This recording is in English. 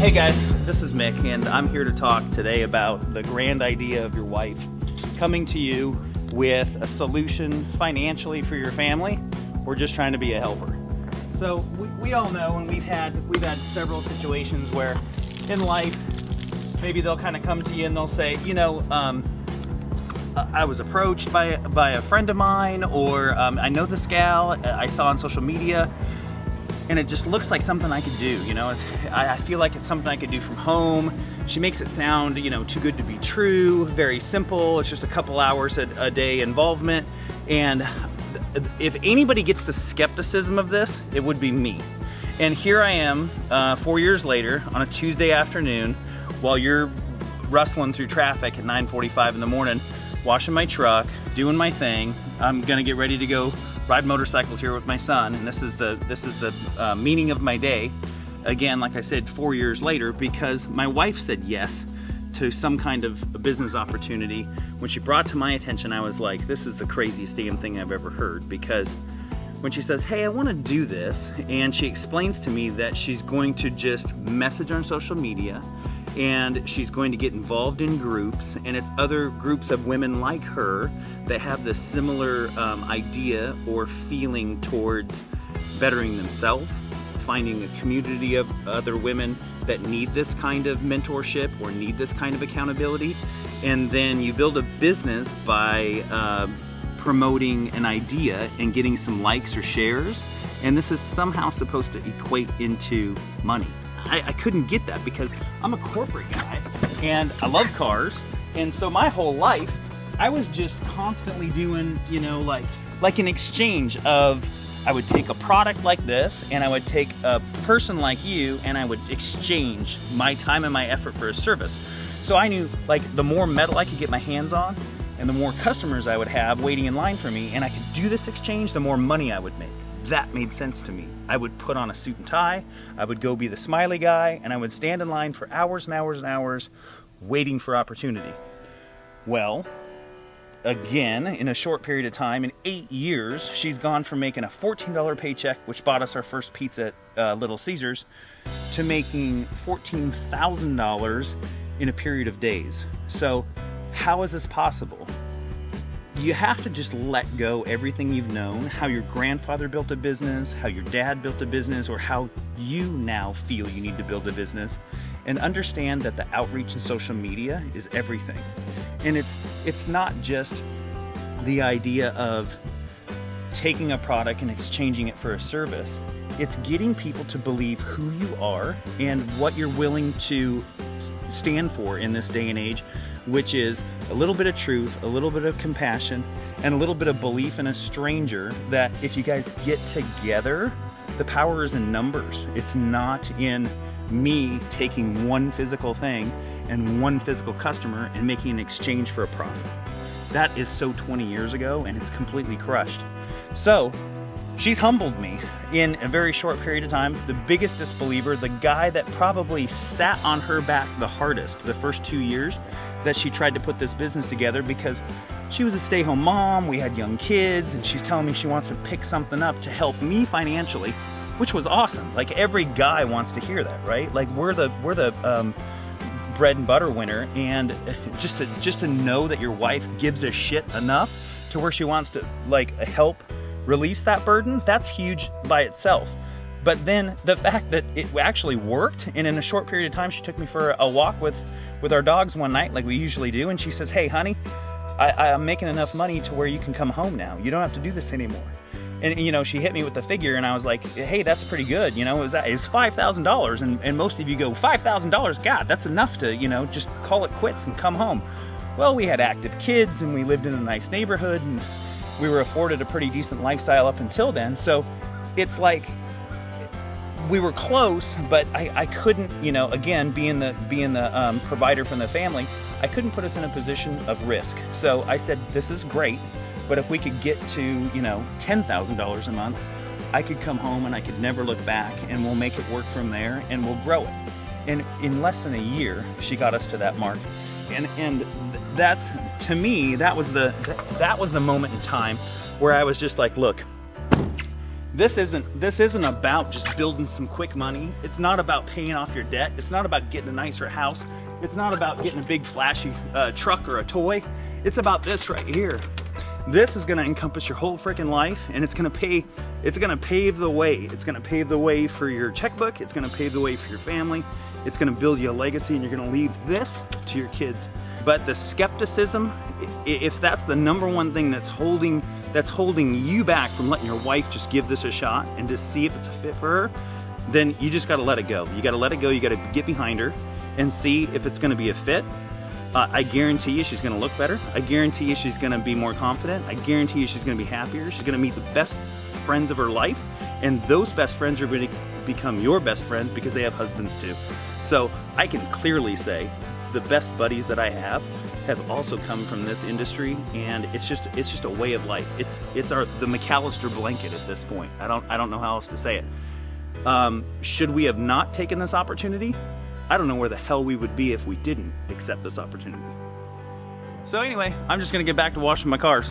Hey guys, this is Mick, and I'm here to talk today about the grand idea of your wife coming to you with a solution financially for your family, or just trying to be a helper. So we all know, and we've had several situations where in life, maybe they'll kind of come to you and they'll say, you know, I was approached by a friend of mine, or I know this gal I saw on social media, and it just looks like something I could do, you know. I feel like it's something I could do from home. She makes it sound, you know, too good to be true, very simple. It's just a couple hours a day involvement. And if anybody gets the skepticism of this, it would be me. And here I am, 4 years later, on a Tuesday afternoon, while you're rustling through traffic at 9:45 in the morning, washing my truck, doing my thing. I'm gonna get ready to go ride motorcycles here with my son, and this is the meaning of my day. Again, like I said, 4 years later, because my wife said yes to some kind of a business opportunity. When she brought to my attention, I was like, this is the craziest damn thing I've ever heard, because when she says, hey, I want to do this, and she explains to me that she's going to just message on social media, and she's going to get involved in groups, and it's other groups of women like her that have this similar idea or feeling towards bettering themselves, finding a community of other women that need this kind of mentorship or need this kind of accountability. And then you build a business by promoting an idea and getting some likes or shares, and this is somehow supposed to equate into money. I couldn't get that because I'm a corporate guy and I love cars, and so my whole life I was just constantly doing, you know, like an exchange of, I would take a product like this and I would take a person like you and I would exchange my time and my effort for a service. So I knew, like, the more metal I could get my hands on and the more customers I would have waiting in line for me, and I could do this exchange, the more money I would make. That made sense to me. I would put on a suit and tie, I would go be the smiley guy, and I would stand in line for hours and hours and hours waiting for opportunity. Well, again, in a short period of time, in 8 years, she's gone from making a $14 paycheck, which bought us our first pizza at Little Caesars, to making $14,000 in a period of days. So how is this possible? You have to just let go everything you've known, how your grandfather built a business, how your dad built a business, or how you now feel you need to build a business, and understand that the outreach in social media is everything. And it's not just the idea of taking a product and exchanging it for a service. It's getting people to believe who you are and what you're willing to stand for in this day and age, which is a little bit of truth, a little bit of compassion, and a little bit of belief in a stranger, that if you guys get together, the power is in numbers. It's not in me taking one physical thing and one physical customer and making an exchange for a profit. That is so 20 years ago, and it's completely crushed. So she's humbled me in a very short period of time. The biggest disbeliever, the guy that probably sat on her back the hardest the first 2 years that she tried to put this business together, because she was a stay-home mom, we had young kids, and she's telling me she wants to pick something up to help me financially, which was awesome. Like, every guy wants to hear that, right? Like, we're the bread and butter winner, and just to know that your wife gives a shit enough to where she wants to, like, help release that burden, that's huge by itself. But then the fact that it actually worked, and in a short period of time she took me for a walk with our dogs one night, like we usually do, and she says, hey honey, I'm making enough money to where you can come home now. You don't have to do this anymore. And, you know, she hit me with the figure, and I was like, hey, that's pretty good. You know, it's $5,000, and most of you go, $5,000, God, that's enough to, you know, just call it quits and come home. Well, we had active kids, and we lived in a nice neighborhood, and we were afforded a pretty decent lifestyle up until then. So it's like, we were close, but I couldn't, you know, again, being the provider from the family, I couldn't put us in a position of risk. So I said, this is great, but if we could get to, you know, $10,000 a month, I could come home and I could never look back, and we'll make it work from there, and we'll grow it. And in less than a year, she got us to that mark. And that's, to me, that was the moment in time where I was just like, look, This isn't about just building some quick money. It's not about paying off your debt. It's not about getting a nicer house. It's not about getting a big flashy truck or a toy. It's about this right here. This is gonna encompass your whole freaking life, and it's gonna pave the way. It's gonna pave the way for your checkbook. It's gonna pave the way for your family. It's gonna build you a legacy, and you're gonna leave this to your kids. But the skepticism, if that's the number one thing that's holding you back from letting your wife just give this a shot and just see if it's a fit for her, then you just gotta let it go. You gotta let it go, you gotta get behind her and see if it's gonna be a fit. I guarantee you she's gonna look better. I guarantee you she's gonna be more confident. I guarantee you she's gonna be happier. She's gonna meet the best friends of her life, and those best friends are gonna become your best friends because they have husbands too. So I can clearly say the best buddies that I have also come from this industry, and it's just a way of life. It's the McAllister blanket at this point. I don't know how else to say it. Should we have not taken this opportunity? I don't know where the hell we would be if we didn't accept this opportunity. So anyway, I'm just gonna get back to washing my cars.